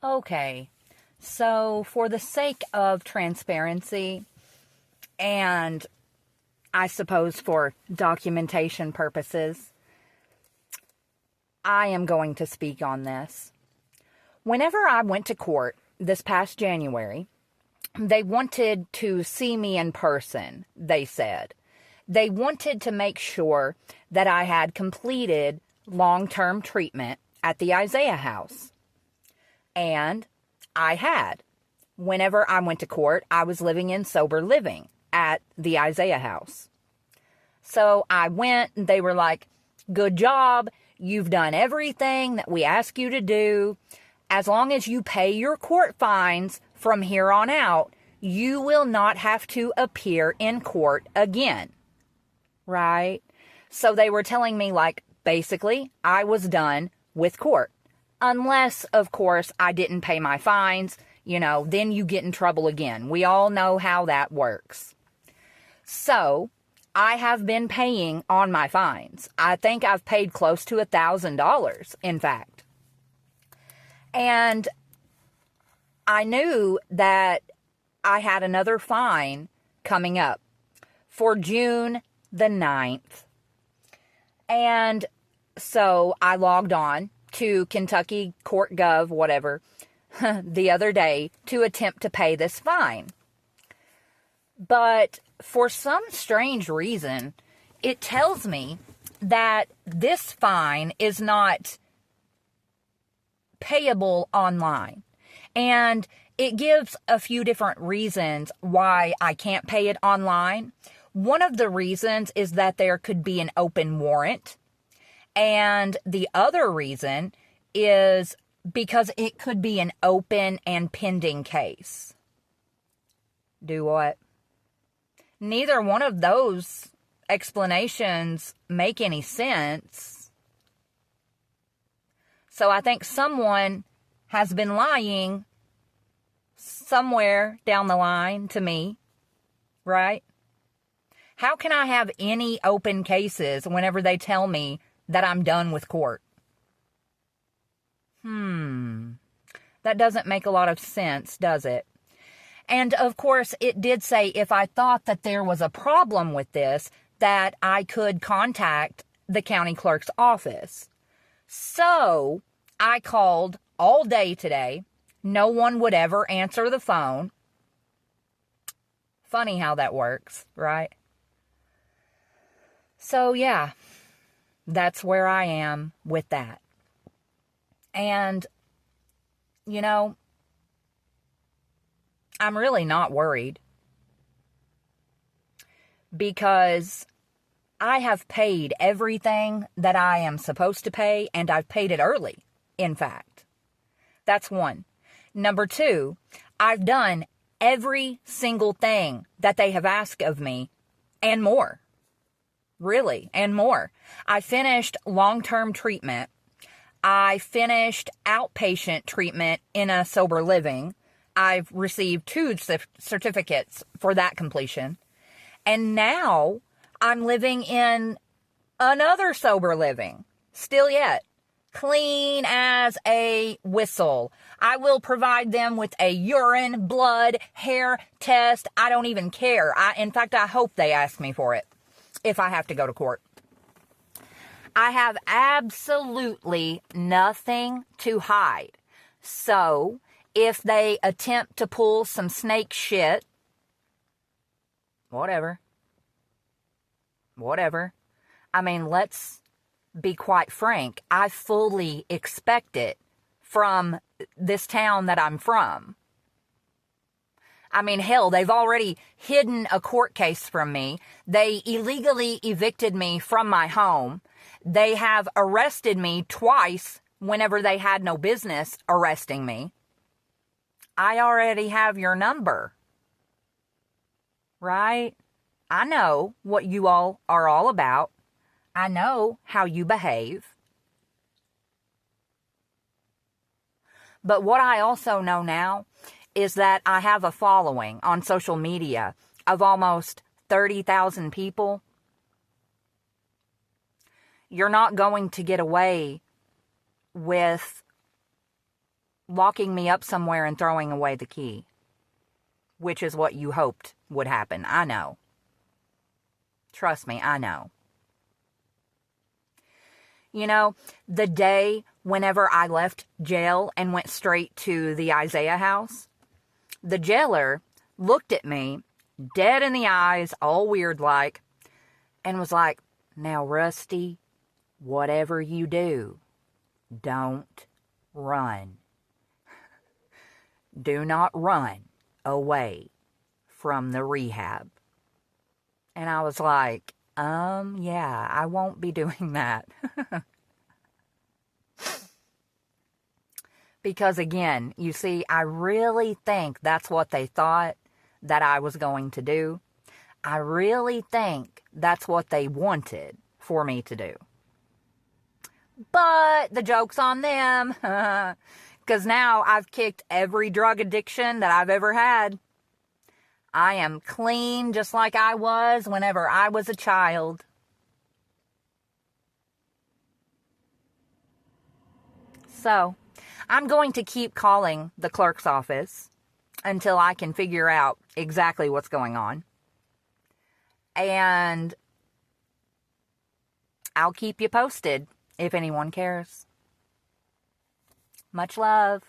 Okay, so for the sake of transparency and I suppose for documentation purposes, I am going to speak on this. Whenever I went to court this past January, they wanted to see me in person, they said. They wanted to make sure that I had completed long-term treatment at the Isaiah House. And I had. Whenever I went to court, I was living in sober living at the Isaiah House. So I went and they were like, good job. You've done everything that we ask you to do. As long as you pay your court fines from here on out, you will not have to appear in court again. Right? So they were telling me, like, basically, I was done with court. Unless, of course, I didn't pay my fines, then you get in trouble again. We all know how that works. So I have been paying on my fines. I think I've paid close to $1,000, in fact. And I knew that I had another fine coming up for June the 9th. And so I logged on to Kentucky Court Gov, whatever, the other day to attempt to pay this fine. But for some strange reason, it tells me that this fine is not payable online. And it gives a few different reasons why I can't pay it online. One of the reasons is that there could be an open warrant. And the other reason is because it could be an open and pending case. Do what? Neither one of those explanations make any sense. So I think someone has been lying somewhere down the line to me, right? How can I have any open cases whenever they tell me that I'm done with court? That doesn't make a lot of sense, does it? And of course, it did say if I thought that there was a problem with this, that I could contact the county clerk's office. So I called all day today. No one would ever answer the phone. Funny how that works, right? So yeah, that's where I am with that. And, I'm really not worried because I have paid everything that I am supposed to pay, and I've paid it early, in fact. That's one. Number two, I've done every single thing that they have asked of me and more. Really, and more. I finished long-term treatment. I finished outpatient treatment in a sober living. I've received 2 certificates for that completion. And now I'm living in another sober living. Still yet. Clean as a whistle. I will provide them with a urine, blood, hair test. I don't even care. In fact, I hope they ask me for it if I have to go to court. I have absolutely nothing to hide. So, if they attempt to pull some snake shit, whatever. I mean, let's be quite frank. I fully expect it from this town that I'm from. I mean, hell, they've already hidden a court case from me. They illegally evicted me from my home. They have arrested me twice whenever they had no business arresting me. I already have your number. Right? I know what you all are all about. I know how you behave. But what I also know now is that I have a following on social media of almost 30,000 people. You're not going to get away with locking me up somewhere and throwing away the key, which is what you hoped would happen. I know. Trust me, I know. You know, the day whenever I left jail and went straight to the Isaiah house, the jailer looked at me dead in the eyes, all weird like, and was like, "Now, Rusty, whatever you do, don't run. Do not run away from the rehab." And I was like, yeah, I won't be doing that. Because again, you see, I really think that's what they thought that I was going to do. I really think that's what they wanted for me to do. But the joke's on them. Because now I've kicked every drug addiction that I've ever had. I am clean just like I was whenever I was a child. So, I'm going to keep calling the clerk's office until I can figure out exactly what's going on. And I'll keep you posted if anyone cares. Much love.